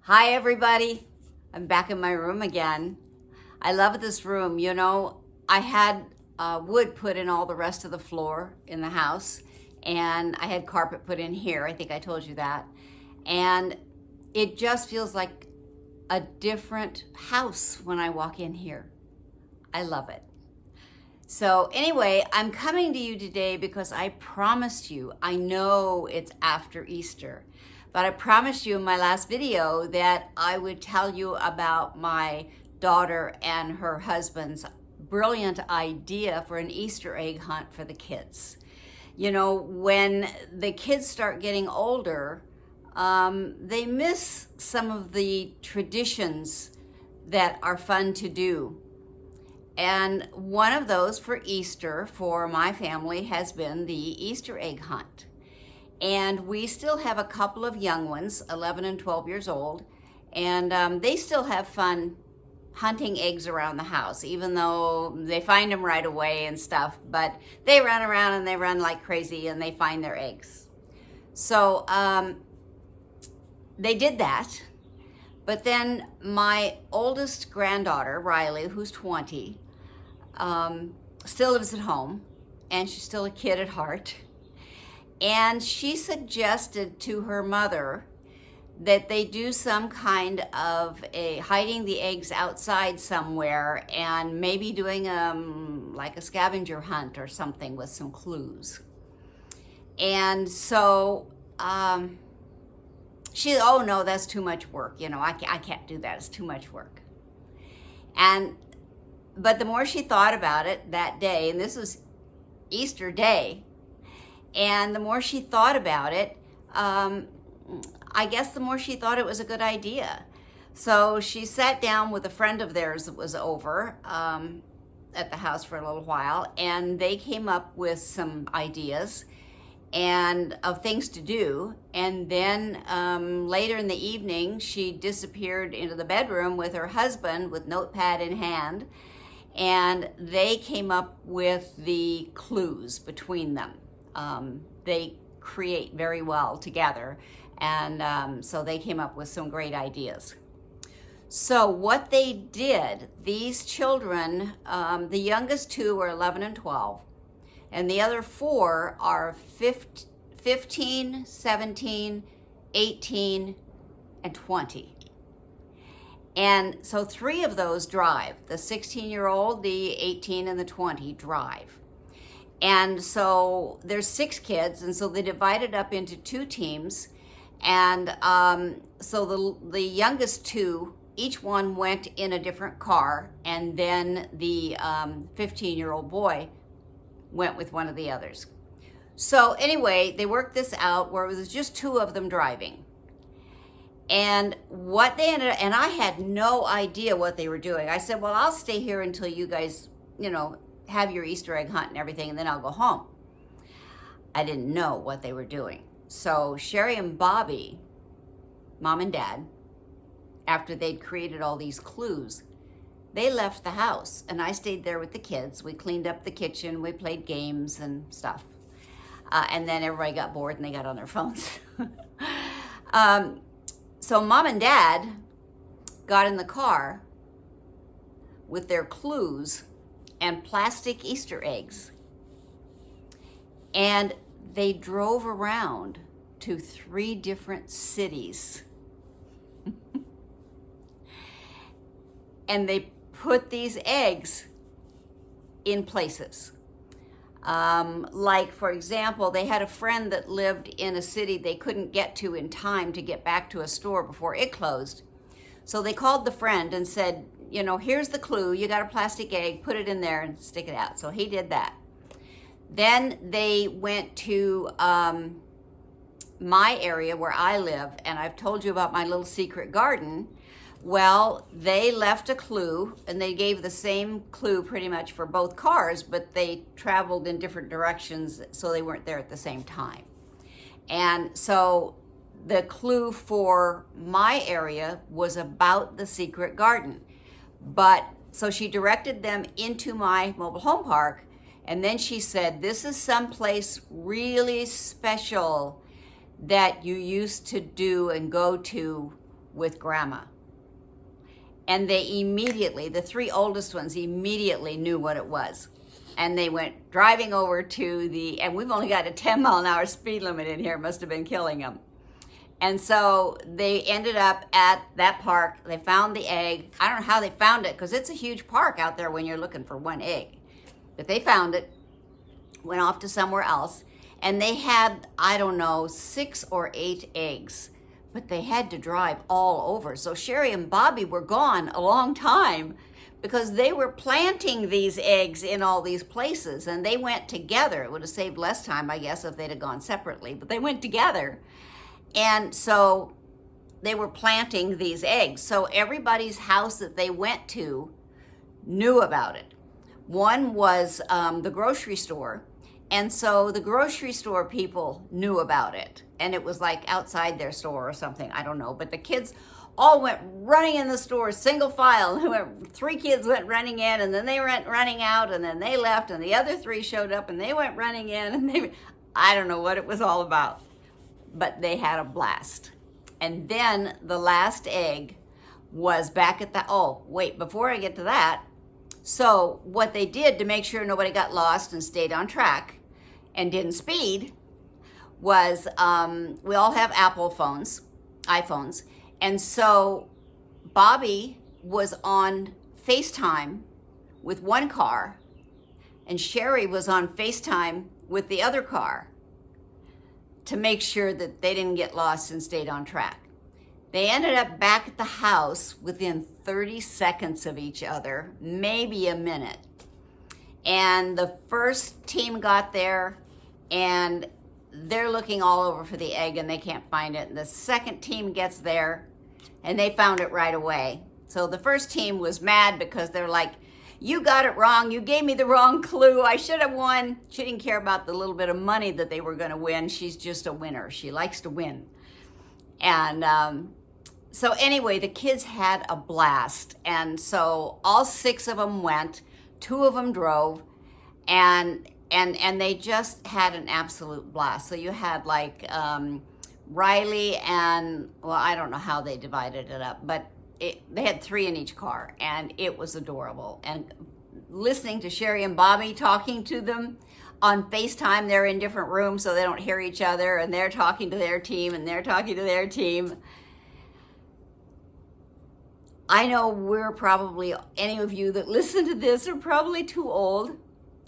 Hi, everybody. I'm back in my room again. I love this room. I had wood put in all the rest of the floor in the house, and I had carpet put in here. I think I told you that. And it just feels like a different house when I walk in here. I love it. So, anyway, I'm coming to you today because I promised you, I know it's after Easter, but I promised you in my last video that I would tell you about my daughter and her husband's brilliant idea for an Easter egg hunt for the kids. When the kids start getting older, they miss some of the traditions that are fun to do. And one of those for Easter for my family has been the Easter egg hunt. And we still have a couple of young ones, 11 and 12 years old, and they still have fun hunting eggs around the house, even though they find them right away and stuff. But they run around and they run like crazy and they find their eggs. So they did that. But then my oldest granddaughter, Riley, who's 20, still lives at home, and she's still a kid at heart. And she suggested to her mother that they do some kind of a hiding the eggs outside somewhere and maybe doing like a scavenger hunt or something with some clues. And so she, oh no, that's too much work. I can't do that. It's too much work. But the more she thought about it that day, and this was Easter Day, and the more she thought about it, I guess the more she thought it was a good idea. So she sat down with a friend of theirs that was over at the house for a little while, and they came up with some ideas and of things to do. And then later in the evening, she disappeared into the bedroom with her husband with notepad in hand, and they came up with the clues between them. They create very well together, and so they came up with some great ideas. So what they did, these children, the youngest two are 11 and 12, and the other four are 15, 17, 18, and 20. And so three of those drive. The 16-year-old, the 18, and the 20 drive. And so there's 6 kids, and so they divided up into 2 teams. And so the youngest two, each one went in a different car, and then the 15-year-old boy went with one of the others. So anyway, they worked this out where it was just 2 of them driving. And what they ended up, and I had no idea what they were doing. I said, well, I'll stay here until you guys, have your Easter egg hunt and everything, and then I'll go home. I didn't know what they were doing. So Sherry and Bobby, mom and dad, after they'd created all these clues, they left the house, and I stayed there with the kids. We cleaned up the kitchen, we played games and stuff. And then everybody got bored and they got on their phones. So mom and dad got in the car with their clues and plastic Easter eggs. And they drove around to 3 different cities. And they put these eggs in places. Like, for example, they had a friend that lived in a city they couldn't get to in time to get back to a store before it closed. So they called the friend and said, here's the clue. You got a plastic egg, put it in there and stick it out. So he did that. Then they went to my area where I live, and I've told you about my little secret garden. Well, they left a clue, and they gave the same clue pretty much for both cars, but they traveled in different directions, so they weren't there at the same time. And so the clue for my area was about the secret garden. But so she directed them into my mobile home park, and then she said, this is someplace really special that you used to do and go to with Grandma. And they immediately, the three oldest ones immediately knew what it was. And they went driving over to and we've only got a 10-mile-an-hour speed limit in here, must have been killing them. And so they ended up at that park. They found the egg. I don't know how they found it, because it's a huge park out there when you're looking for one egg. But they found it, went off to somewhere else, and they had, I don't know, 6 or 8 eggs. But they had to drive all over. So Sherry and Bobby were gone a long time, because they were planting these eggs in all these places, and they went together. It would have saved less time, I guess, if they'd have gone separately, but they went together. And so they were planting these eggs. So everybody's house that they went to knew about it. One was the grocery store. And so the grocery store people knew about it. And it was like outside their store or something, I don't know. But the kids all went running in the store, single file. 3 kids went running in, and then they went running out, and then they left, and the other 3 showed up, and they went running in, and I don't know what it was all about. But they had a blast. And then the last egg was back at before I get to that, so what they did to make sure nobody got lost and stayed on track and didn't speed was, we all have iPhones, and so Bobby was on FaceTime with one car, and Sherry was on FaceTime with the other car, to make sure that they didn't get lost and stayed on track. They ended up back at the house within 30 seconds of each other, maybe a minute. And the first team got there, and they're looking all over for the egg, and they can't find it. And the second team gets there, and they found it right away. So the first team was mad because they're like, you got it wrong. You gave me the wrong clue. I should have won. She didn't care about the little bit of money that they were going to win. She's just a winner. She likes to win. And so anyway, the kids had a blast. And so all 6 of them went. 2 of them drove. And they just had an absolute blast. So you had like Riley and, well, I don't know how they divided it up, but they had 3 in each car, and it was adorable. And listening to Sherry and Bobby talking to them on FaceTime, they're in different rooms so they don't hear each other, and they're talking to their team, and they're talking to their team. I know we're probably, any of you that listen to this are probably too old,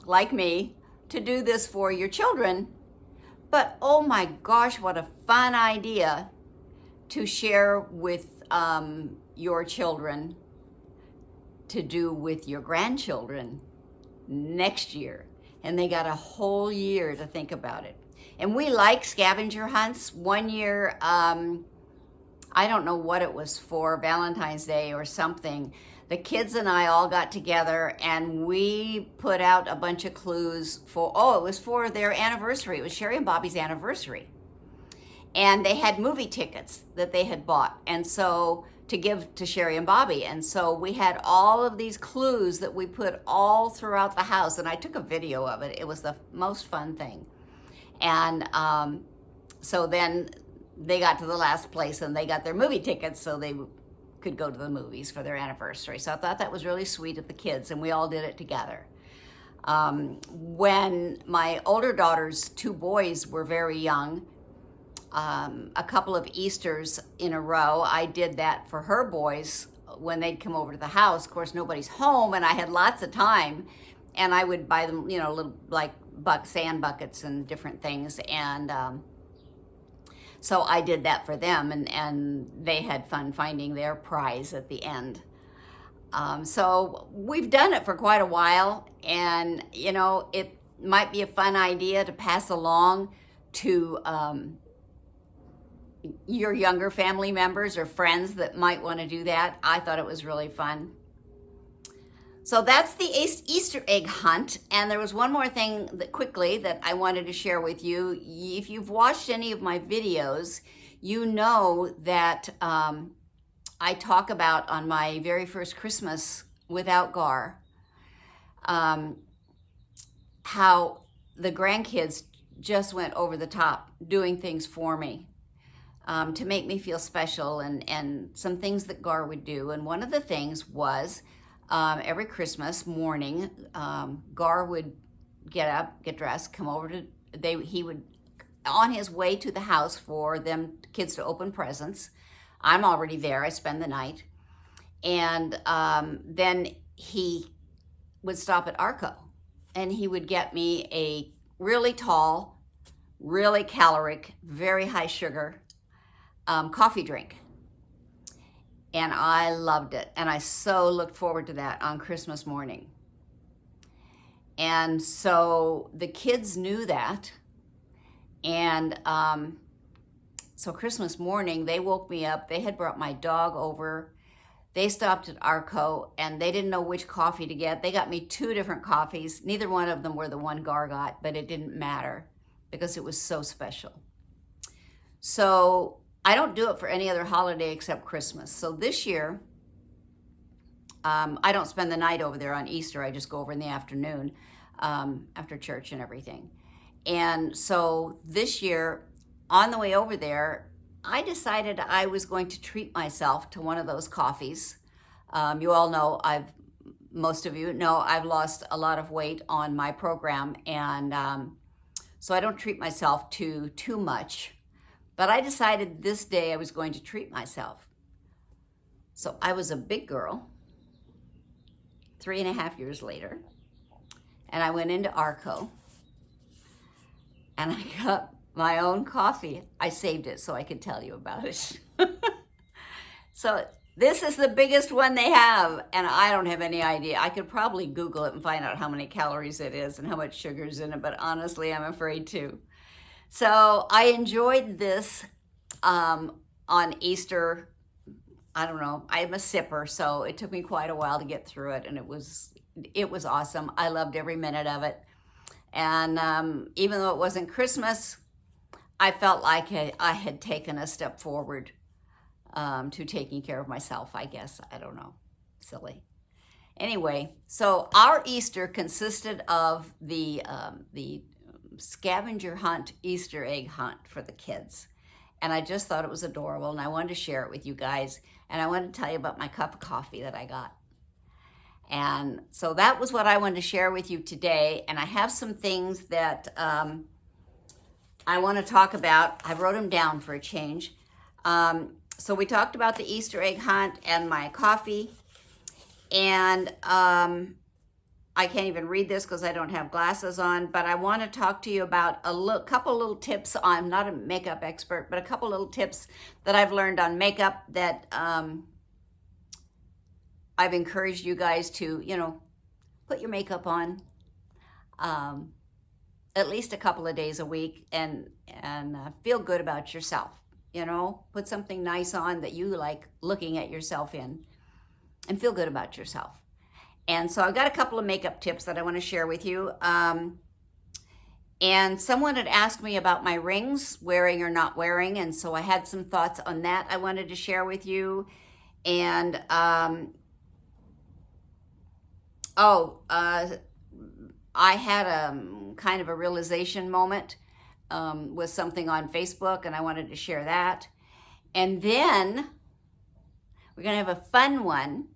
like me, to do this for your children. But oh my gosh, what a fun idea to share with your children, to do with your grandchildren next year. And they got a whole year to think about it. And we like scavenger hunts. One year, I don't know what it was for, Valentine's Day or something, the kids and I all got together and we put out a bunch of clues for, it was for their anniversary. It was Sherry and Bobby's anniversary. And they had movie tickets that they had bought, and so to give to Sherry and Bobby. And so we had all of these clues that we put all throughout the house, and I took a video of it. It was the most fun thing. And so then they got to the last place and they got their movie tickets so they could go to the movies for their anniversary. So I thought that was really sweet of the kids, and we all did it together. When my older daughter's 2 boys were very young, a couple of Easters in a row, I did that for her boys when they'd come over to the house. Of course, nobody's home, and I had lots of time, and I would buy them, little like sand buckets and different things, and so I did that for them, and they had fun finding their prize at the end. So we've done it for quite a while, and it might be a fun idea to pass along to your younger family members or friends that might want to do that. I thought it was really fun. So that's the Easter egg hunt. And there was one more thing that I wanted to share with you. If you've watched any of my videos, you know that I talk about on my very first Christmas without Gar, how the grandkids just went over the top doing things for me. to make me feel special, and some things that Gar would do. And one of the things was every Christmas morning, Gar would get up, get dressed, come over to, he would, on his way to the house for them kids to open presents. I'm already there, I spend the night. And then he would stop at Arco, and he would get me a really tall, really caloric, very high sugar coffee drink. And I loved it. And I so looked forward to that on Christmas morning. And so the kids knew that. And so Christmas morning, they woke me up. They had brought my dog over. They stopped at Arco, and they didn't know which coffee to get. They got me 2 different coffees. Neither one of them were the one Gar got, but it didn't matter because it was so special. So I don't do it for any other holiday except Christmas. So this year, I don't spend the night over there on Easter. I just go over in the afternoon after church and everything. And so this year, on the way over there, I decided I was going to treat myself to one of those coffees. You all know, most of you know, I've lost a lot of weight on my program, and so I don't treat myself to too much. But I decided this day I was going to treat myself. So I was a big girl, 3.5 years later, and I went into Arco, and I got my own coffee. I saved it so I could tell you about it. So this is the biggest one they have, and I don't have any idea. I could probably Google it and find out how many calories it is and how much sugar's in it, but honestly, I'm afraid to. So I enjoyed this on Easter. I don't know, I'm a sipper, so it took me quite a while to get through it, and it was awesome. I loved every minute of it. And even though it wasn't Christmas, I felt like I had taken a step forward to taking care of myself, I guess. I don't know. Silly. Anyway, so our Easter consisted of the scavenger hunt, Easter egg hunt for the kids. And I just thought it was adorable, and I wanted to share it with you guys. And I wanted to tell you about my cup of coffee that I got. And so that was what I wanted to share with you today. And I have some things that I want to talk about. I wrote them down for a change. So we talked about the Easter egg hunt and my coffee. And I can't even read this because I don't have glasses on, but I want to talk to you about couple little tips. I'm not a makeup expert, but a couple little tips that I've learned on makeup that I've encouraged you guys to, put your makeup on at least a couple of days a week and feel good about yourself. Put something nice on that you like looking at yourself in and feel good about yourself. And so I've got a couple of makeup tips that I want to share with you. And someone had asked me about my rings, wearing or not wearing, and so I had some thoughts on that I wanted to share with you. And I had kind of a realization moment with something on Facebook, and I wanted to share that. And then we're going to have a fun one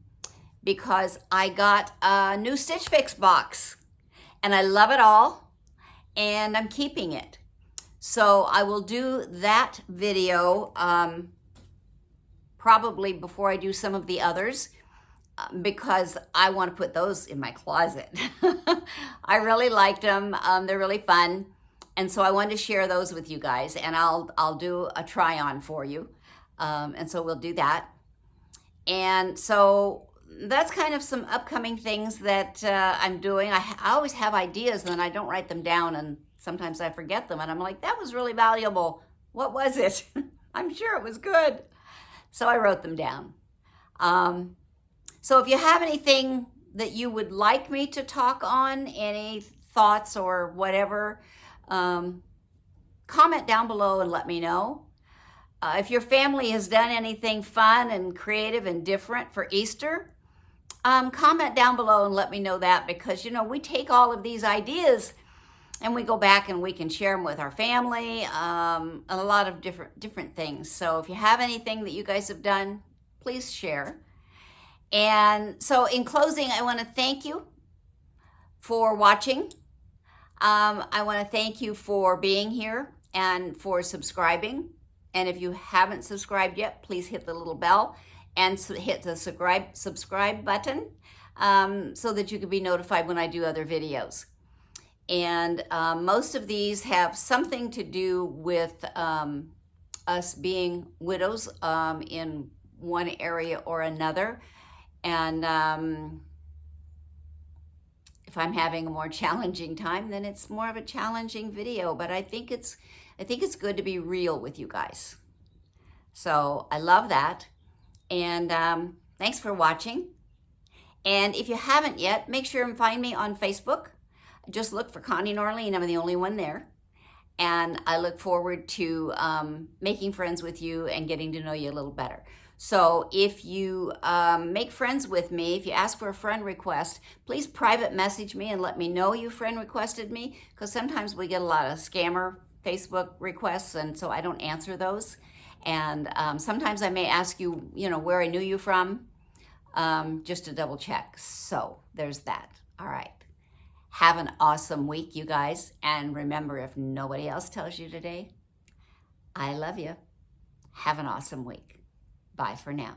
because I got a new Stitch Fix box, and I love it all, and I'm keeping it. So I will do that video probably before I do some of the others, because I want to put those in my closet. I really liked them. They're really fun. And so I wanted to share those with you guys, and I'll do a try on for you. And so we'll do that. And so that's kind of some upcoming things that I'm doing. I always have ideas, and then I don't write them down, and sometimes I forget them, and I'm like, that was really valuable. What was it? I'm sure it was good. So I wrote them down. So if you have anything that you would like me to talk on, any thoughts or whatever, comment down below and let me know. If your family has done anything fun and creative and different for Easter, comment down below and let me know that, because, we take all of these ideas and we go back and we can share them with our family, and a lot of different things. So if you have anything that you guys have done, please share. And so in closing, I want to thank you for watching. I want to thank you for being here and for subscribing. And if you haven't subscribed yet, please hit the little bell and hit the subscribe button so that you can be notified when I do other videos. And most of these have something to do with us being widows in one area or another. And if I'm having a more challenging time, then it's more of a challenging video. But I think it's good to be real with you guys. So I love that. And thanks for watching. And if you haven't yet, make sure and find me on Facebook. Just look for Connie Norlene. I'm the only one there. And I look forward to making friends with you and getting to know you a little better. So if you make friends with me, if you ask for a friend request, please private message me and let me know you friend requested me, because sometimes we get a lot of scammer Facebook requests, and so I don't answer those. And sometimes I may ask you, where I knew you from, just to double check. So there's that. All right. Have an awesome week, you guys. And remember, if nobody else tells you today, I love you. Have an awesome week. Bye for now.